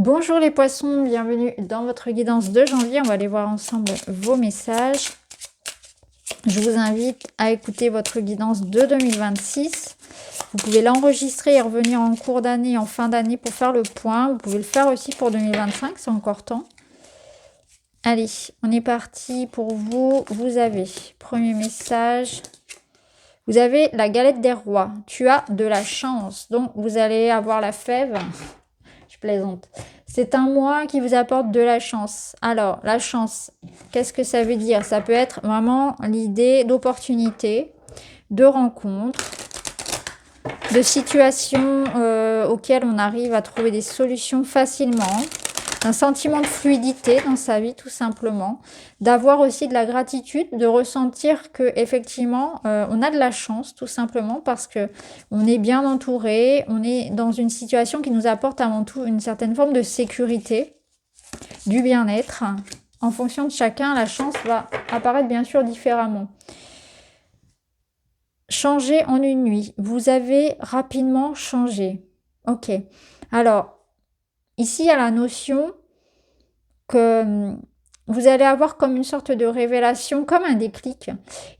Bonjour les poissons, bienvenue dans votre guidance de janvier. On va aller voir ensemble vos messages. Je vous invite à écouter votre guidance de 2026. Vous pouvez l'enregistrer et revenir en cours d'année, en fin d'année pour faire le point. Vous pouvez le faire aussi pour 2025, c'est encore temps. Allez, on est parti pour vous. Vous avez, premier message, vous avez la galette des rois. Tu as de la chance, donc vous allez avoir la fève. Je plaisante. C'est un mois qui vous apporte de la chance. Alors, la chance, qu'est-ce que ça veut dire? Ça peut être vraiment l'idée d'opportunités, de rencontres, de situations auxquelles on arrive à trouver des solutions facilement, un sentiment de fluidité dans sa vie tout simplement, d'avoir aussi de la gratitude, de ressentir que effectivement on a de la chance tout simplement parce que on est bien entouré, on est dans une situation qui nous apporte avant tout une certaine forme de sécurité, du bien-être. En fonction de chacun, la chance va apparaître bien sûr différemment. Changer en une nuit. Vous avez rapidement changé. Ok. Alors, ici, il y a la notion que vous allez avoir comme une sorte de révélation, comme un déclic.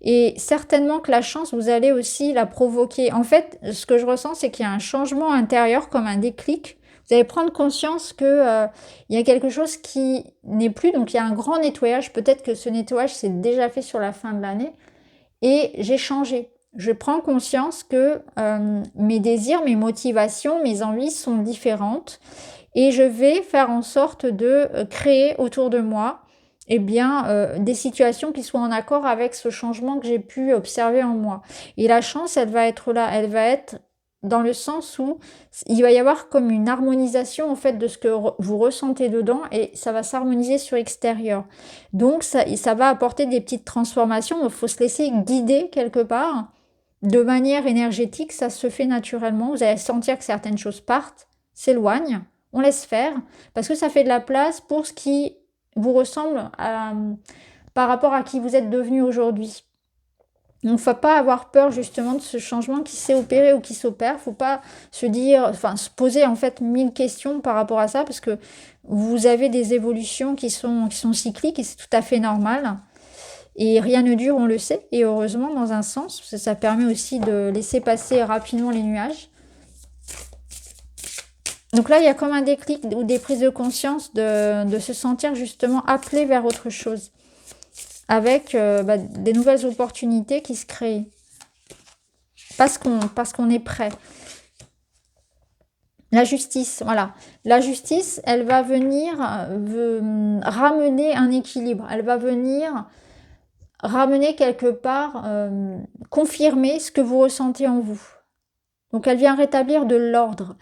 Et certainement que la chance, vous allez aussi la provoquer. En fait, ce que je ressens, c'est qu'il y a un changement intérieur, comme un déclic. Vous allez prendre conscience que il y a quelque chose qui n'est plus. Donc, il y a un grand nettoyage. Peut-être que ce nettoyage s'est déjà fait sur la fin de l'année. Et j'ai changé. Je prends conscience que mes désirs, mes motivations, mes envies sont différentes et je vais faire en sorte de créer autour de moi des situations qui soient en accord avec ce changement que j'ai pu observer en moi. Et la chance, elle va être là, elle va être dans le sens où il va y avoir comme une harmonisation en fait de ce que vous ressentez dedans et ça va s'harmoniser sur l'extérieur. Donc ça va apporter des petites transformations, il faut se laisser guider quelque part. De manière énergétique, ça se fait naturellement. Vous allez sentir que certaines choses partent, s'éloignent, on laisse faire, parce que ça fait de la place pour ce qui vous ressemble par rapport à qui vous êtes devenu aujourd'hui. Donc, il ne faut pas avoir peur justement de ce changement qui s'est opéré ou qui s'opère. Il ne faut pas se dire, enfin, se poser en fait 1000 questions par rapport à ça, parce que vous avez des évolutions qui sont cycliques et c'est tout à fait normal. Et rien ne dure, on le sait, et heureusement dans un sens, parce que ça permet aussi de laisser passer rapidement les nuages. Donc là, il y a comme un déclic ou des prises de conscience de se sentir justement appelé vers autre chose, avec des nouvelles opportunités qui se créent, parce qu'on est prêt. La justice, voilà. La justice, elle va venir ramener un équilibre, elle va venir ramener quelque part, confirmer ce que vous ressentez en vous. Donc elle vient rétablir de l'ordre.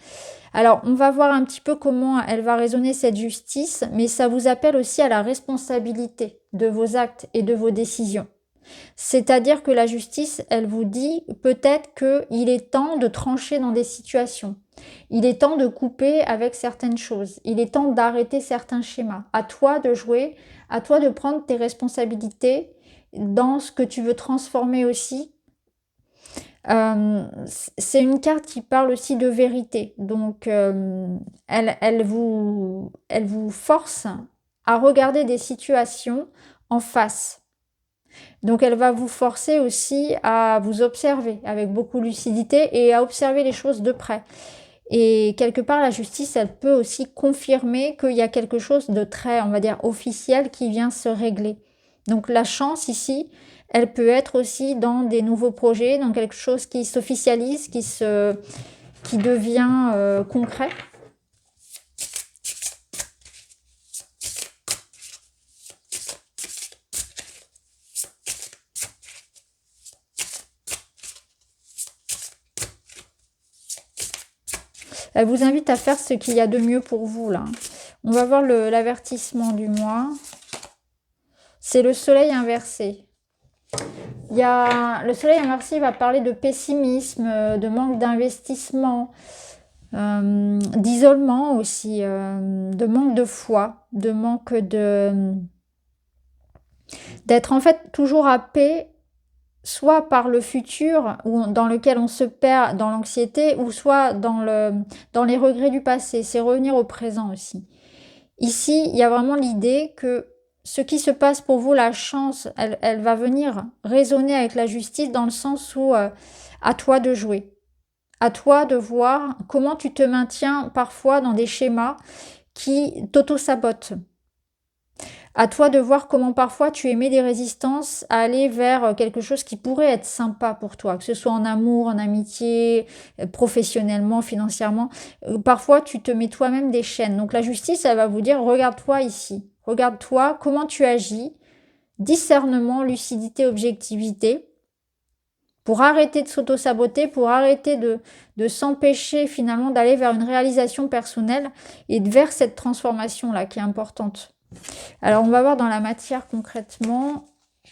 Alors on va voir un petit peu comment elle va résonner cette justice, mais ça vous appelle aussi à la responsabilité de vos actes et de vos décisions. C'est-à-dire que la justice, elle vous dit peut-être qu'il est temps de trancher dans des situations. Il est temps de couper avec certaines choses. Il est temps d'arrêter certains schémas. À toi de jouer, à toi de prendre tes responsabilités dans ce que tu veux transformer aussi. C'est une carte qui parle aussi de vérité. Donc, elle vous force à regarder des situations en face. Donc, elle va vous forcer aussi à vous observer avec beaucoup de lucidité et à observer les choses de près. Et quelque part, la justice, elle peut aussi confirmer qu'il y a quelque chose de très, on va dire, officiel qui vient se régler. Donc la chance ici, elle peut être aussi dans des nouveaux projets, dans quelque chose qui s'officialise, qui devient concret. Elle vous invite à faire ce qu'il y a de mieux pour vous là. On va voir l'avertissement du mois. C'est le soleil inversé. Le soleil inversé va parler de pessimisme, de manque d'investissement, d'isolement aussi, de manque de foi, de manque d'être en fait toujours happé soit par le futur ou dans lequel on se perd dans l'anxiété, ou soit dans les regrets du passé. C'est revenir au présent aussi. Ici, il y a vraiment l'idée que ce qui se passe pour vous, la chance, elle va venir résonner avec la justice dans le sens où à toi de jouer. À toi de voir comment tu te maintiens parfois dans des schémas qui t'auto-sabotent. À toi de voir comment parfois tu émets des résistances à aller vers quelque chose qui pourrait être sympa pour toi, que ce soit en amour, en amitié, professionnellement, financièrement. Parfois, tu te mets toi-même des chaînes. Donc la justice, elle va vous dire, regarde-toi ici. Regarde-toi, comment tu agis. Discernement, lucidité, objectivité. Pour arrêter de s'auto-saboter, pour arrêter de s'empêcher finalement d'aller vers une réalisation personnelle et vers cette transformation-là qui est importante. Alors, on va voir dans la matière concrètement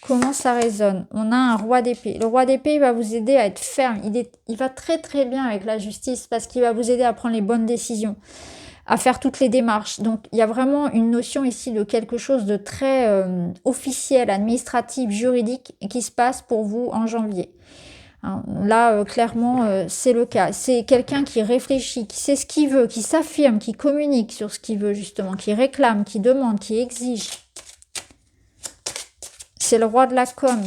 comment ça résonne. On a un roi d'épée. Le roi d'épée, il va vous aider à être ferme. Il va très très bien avec la justice parce qu'il va vous aider à prendre les bonnes décisions, à faire toutes les démarches. Donc, il y a vraiment une notion ici de quelque chose de très officiel, administratif, juridique qui se passe pour vous en janvier. Là, clairement, c'est le cas. C'est quelqu'un qui réfléchit, qui sait ce qu'il veut, qui s'affirme, qui communique sur ce qu'il veut, justement, qui réclame, qui demande, qui exige. C'est le roi de la com.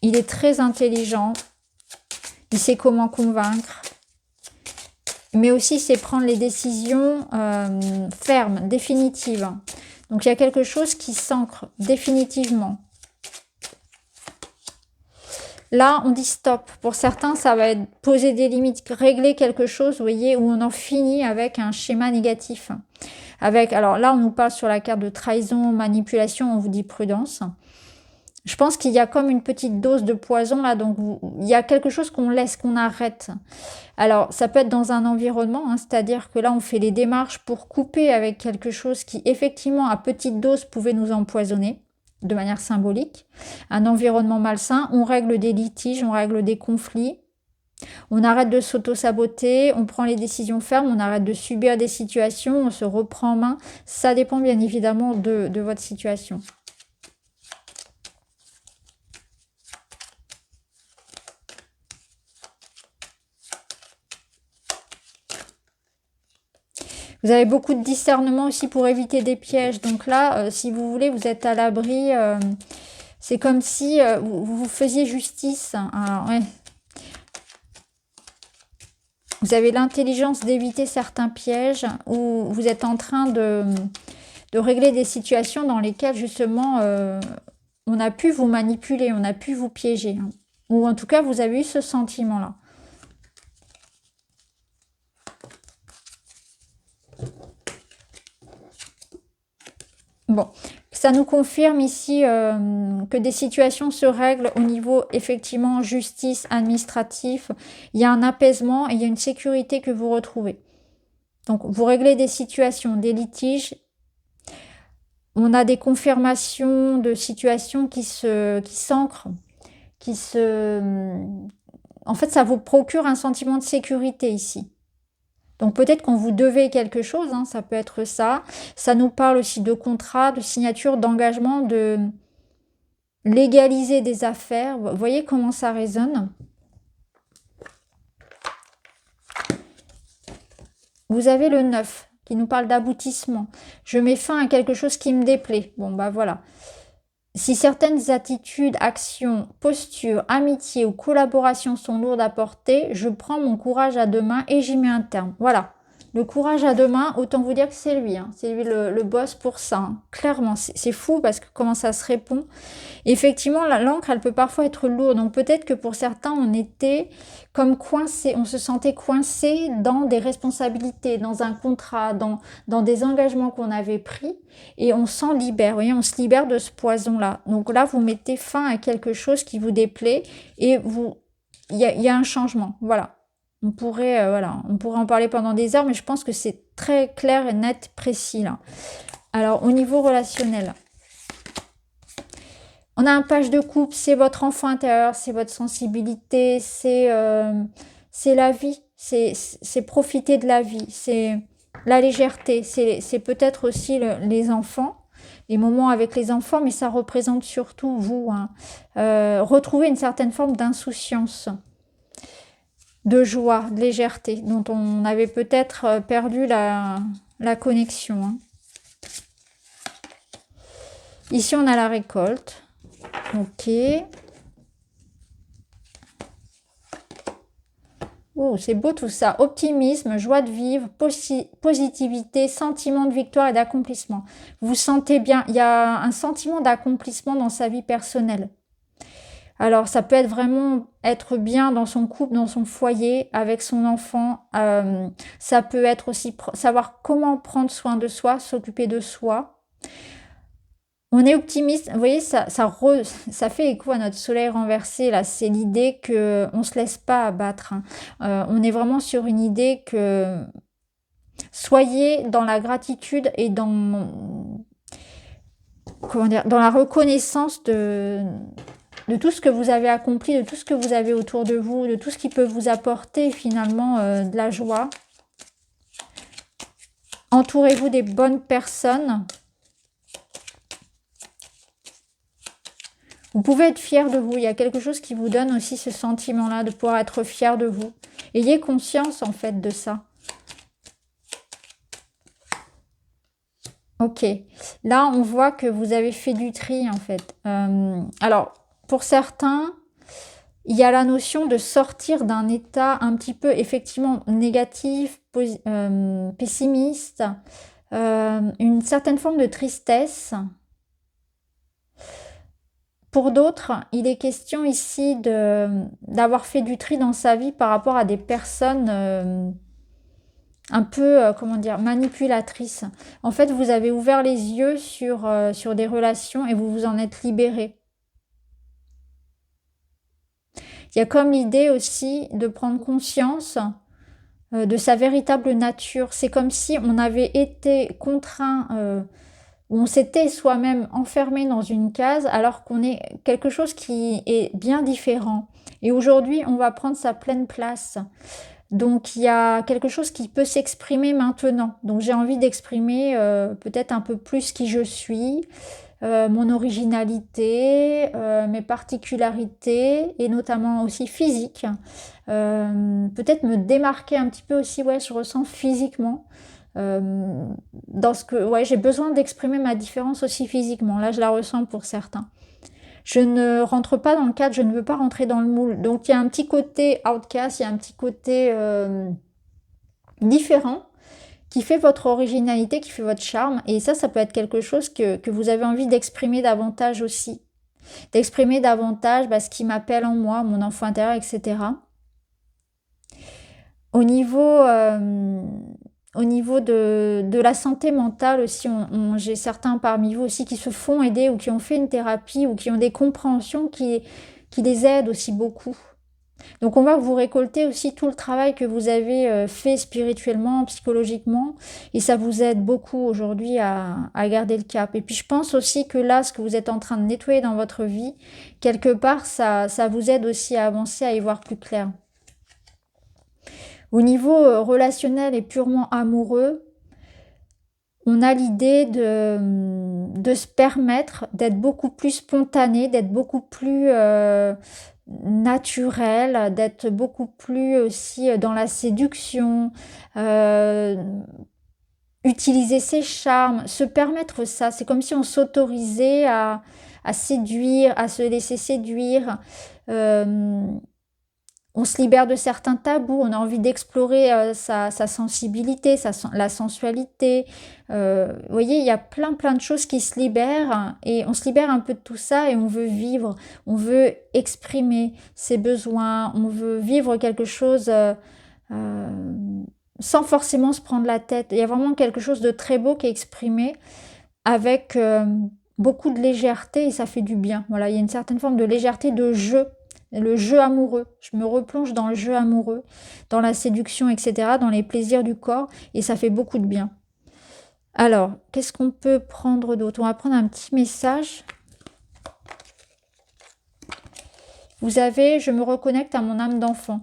Il est très intelligent. Il sait comment convaincre. Mais aussi, c'est prendre les décisions fermes, définitives. Donc, il y a quelque chose qui s'ancre définitivement. Là, on dit stop. Pour certains, ça va être poser des limites, régler quelque chose, vous voyez, où on en finit avec un schéma négatif. Alors là, on nous parle sur la carte de trahison, manipulation, on vous dit prudence. Je pense qu'il y a comme une petite dose de poison là, donc il y a quelque chose qu'on laisse, qu'on arrête. Alors, ça peut être dans un environnement, c'est-à-dire que là, on fait les démarches pour couper avec quelque chose qui, effectivement, à petite dose, pouvait nous empoisonner de manière symbolique, un environnement malsain, on règle des litiges, on règle des conflits, on arrête de s'auto-saboter, on prend les décisions fermes, on arrête de subir des situations, on se reprend en main. Ça dépend bien évidemment de votre situation. Vous avez beaucoup de discernement aussi pour éviter des pièges. Donc là, si vous voulez, vous êtes à l'abri. C'est comme si vous faisiez justice. Alors, ouais. Vous avez l'intelligence d'éviter certains pièges ou vous êtes en train de régler des situations dans lesquelles justement on a pu vous manipuler, on a pu vous piéger. Ou en tout cas, vous avez eu ce sentiment-là. Bon, ça nous confirme ici que des situations se règlent au niveau, effectivement, justice, administratif. Il y a un apaisement et il y a une sécurité que vous retrouvez. Donc, vous réglez des situations, des litiges. On a des confirmations de situations qui s'ancrent, En fait, ça vous procure un sentiment de sécurité ici. Donc peut-être qu'on vous devait quelque chose, ça peut être ça. Ça nous parle aussi de contrat, de signature, d'engagement, de légaliser des affaires. Vous voyez comment ça résonne? Vous avez le 9 qui nous parle d'aboutissement. Je mets fin à quelque chose qui me déplaît. Bon, bah voilà. Si certaines attitudes, actions, postures, amitiés ou collaborations sont lourdes à porter, je prends mon courage à deux mains et j'y mets un terme. Voilà. Le courage à deux mains, autant vous dire que c'est lui. C'est lui le boss pour ça. Clairement, c'est fou parce que comment ça se répond. Et effectivement, l'encre, elle peut parfois être lourde. Donc peut-être que pour certains, on était comme coincé. On se sentait coincé dans des responsabilités, dans un contrat, dans des engagements qu'on avait pris. Et on s'en libère. Vous voyez, on se libère de ce poison-là. Donc là, vous mettez fin à quelque chose qui vous déplaît et il y a un changement. Voilà. On pourrait en parler pendant des heures, mais je pense que c'est très clair et net, précis là. Alors, au niveau relationnel, on a un page de couple, c'est votre enfant intérieur, c'est votre sensibilité, c'est la vie, c'est profiter de la vie, c'est la légèreté, c'est peut-être aussi les enfants, les moments avec les enfants, mais ça représente surtout vous, hein. Retrouver une certaine forme d'insouciance, de joie, de légèreté, dont on avait peut-être perdu la connexion, hein. Ici, on a la récolte. Ok. Oh, c'est beau tout ça. Optimisme, joie de vivre, positivité, sentiment de victoire et d'accomplissement. Vous vous sentez bien. Il y a un sentiment d'accomplissement dans sa vie personnelle. Alors, ça peut être vraiment être bien dans son couple, dans son foyer, avec son enfant. Ça peut être aussi savoir comment prendre soin de soi, s'occuper de soi. On est optimiste, vous voyez, ça fait écho à notre soleil renversé, là, c'est l'idée que on se laisse pas abattre, hein. On est vraiment sur une idée que soyez dans la gratitude et comment dire, dans la reconnaissance de tout ce que vous avez accompli, de tout ce que vous avez autour de vous, de tout ce qui peut vous apporter finalement de la joie. Entourez-vous des bonnes personnes. Vous pouvez être fier de vous. Il y a quelque chose qui vous donne aussi ce sentiment-là de pouvoir être fier de vous. Ayez conscience en fait de ça. Ok. Là, on voit que vous avez fait du tri en fait. Alors, pour certains, il y a la notion de sortir d'un état un petit peu effectivement négatif, pessimiste, une certaine forme de tristesse. Pour d'autres, il est question ici d'avoir fait du tri dans sa vie par rapport à des personnes un peu, comment dire, manipulatrices. En fait, vous avez ouvert les yeux sur des relations et vous vous en êtes libéré. Il y a comme l'idée aussi de prendre conscience de sa véritable nature. C'est comme si on avait été contraint où on s'était soi-même enfermé dans une case alors qu'on est quelque chose qui est bien différent. Et aujourd'hui, on va prendre sa pleine place. Donc, il y a quelque chose qui peut s'exprimer maintenant. Donc, j'ai envie d'exprimer peut-être un peu plus qui je suis, mon originalité, mes particularités et notamment aussi physique. Peut-être me démarquer un petit peu aussi, ouais, je ressens physiquement. Dans ce que, ouais, j'ai besoin d'exprimer ma différence aussi physiquement. Là, je la ressens pour certains. Je ne rentre pas dans le cadre, je ne veux pas rentrer dans le moule. Donc, il y a un petit côté outcast, il y a un petit côté différent qui fait votre originalité, qui fait votre charme. Et ça peut être quelque chose que vous avez envie d'exprimer davantage aussi. D'exprimer davantage ce qui m'appelle en moi, mon enfant intérieur, etc. Au niveau de la santé mentale aussi, j'ai certains parmi vous aussi qui se font aider ou qui ont fait une thérapie ou qui ont des compréhensions qui les aident aussi beaucoup. Donc on va vous récolter aussi tout le travail que vous avez fait spirituellement, psychologiquement, et ça vous aide beaucoup aujourd'hui à garder le cap. Et puis je pense aussi que là, ce que vous êtes en train de nettoyer dans votre vie, quelque part, ça vous aide aussi à avancer, à y voir plus clair. Au niveau relationnel et purement amoureux, on a l'idée de se permettre d'être beaucoup plus spontané, d'être beaucoup plus naturel, d'être beaucoup plus aussi dans la séduction, utiliser ses charmes, se permettre ça. C'est comme si on s'autorisait à séduire, à se laisser séduire. On se libère de certains tabous, on a envie d'explorer sa sensibilité, la sensualité. Vous voyez, il y a plein de choses qui se libèrent et on se libère un peu de tout ça et on veut vivre, on veut exprimer ses besoins, on veut vivre quelque chose sans forcément se prendre la tête. Il y a vraiment quelque chose de très beau qui est exprimé avec beaucoup de légèreté et ça fait du bien. Voilà, il y a une certaine forme de légèreté, de jeu. Le jeu amoureux, je me replonge dans le jeu amoureux, dans la séduction, etc., dans les plaisirs du corps, et ça fait beaucoup de bien. Alors, qu'est-ce qu'on peut prendre d'autre? On va prendre un petit message. Vous avez, je me reconnecte à mon âme d'enfant.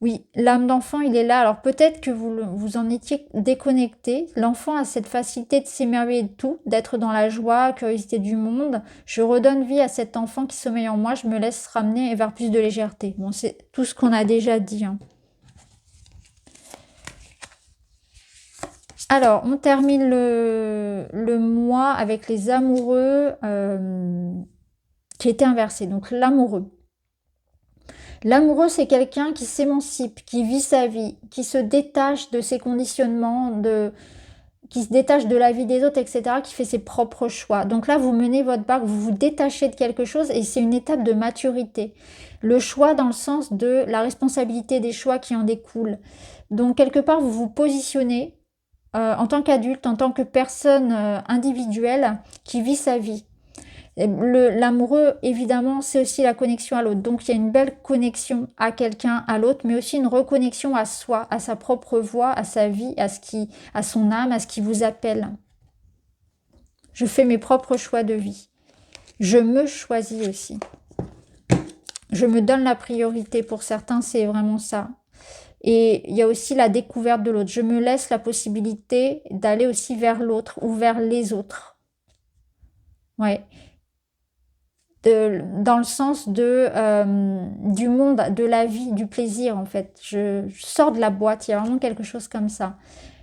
Oui, l'âme d'enfant, il est là. Alors peut-être que vous en étiez déconnecté. L'enfant a cette facilité de s'émerveiller de tout, d'être dans la joie, curiosité du monde. Je redonne vie à cet enfant qui sommeille en moi. Je me laisse ramener vers plus de légèreté. Bon, c'est tout ce qu'on a déjà dit, hein. Alors, on termine le mois avec les amoureux qui étaient inversés. Donc l'amoureux. L'amoureux, c'est quelqu'un qui s'émancipe, qui vit sa vie, qui se détache de ses conditionnements, qui se détache de la vie des autres, etc., qui fait ses propres choix. Donc là, vous menez votre barque, vous vous détachez de quelque chose et c'est une étape de maturité. Le choix dans le sens de la responsabilité des choix qui en découlent. Donc quelque part, vous vous positionnez en tant qu'adulte, en tant que personne individuelle qui vit sa vie. L'amoureux, évidemment, c'est aussi la connexion à l'autre. Donc, il y a une belle connexion à quelqu'un, à l'autre, mais aussi une reconnexion à soi, à sa propre voix, à sa vie, à son âme, à ce qui vous appelle. Je fais mes propres choix de vie. Je me choisis aussi. Je me donne la priorité. Pour certains, c'est vraiment ça. Et il y a aussi la découverte de l'autre. Je me laisse la possibilité d'aller aussi vers l'autre ou vers les autres. Ouais. Dans le sens du monde, de la vie, du plaisir en fait. Je sors de la boîte, il y a vraiment quelque chose comme ça.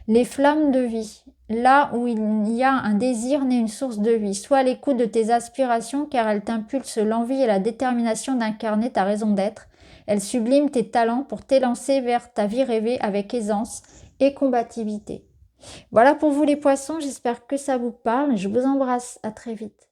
Les flammes de vie, là où il y a un désir naît une source de vie. Sois à l'écoute de tes aspirations car elles t'impulsent l'envie et la détermination d'incarner ta raison d'être. Elles subliment tes talents pour t'élancer vers ta vie rêvée avec aisance et combativité. Voilà pour vous les poissons, j'espère que ça vous parle. Je vous embrasse, à très vite.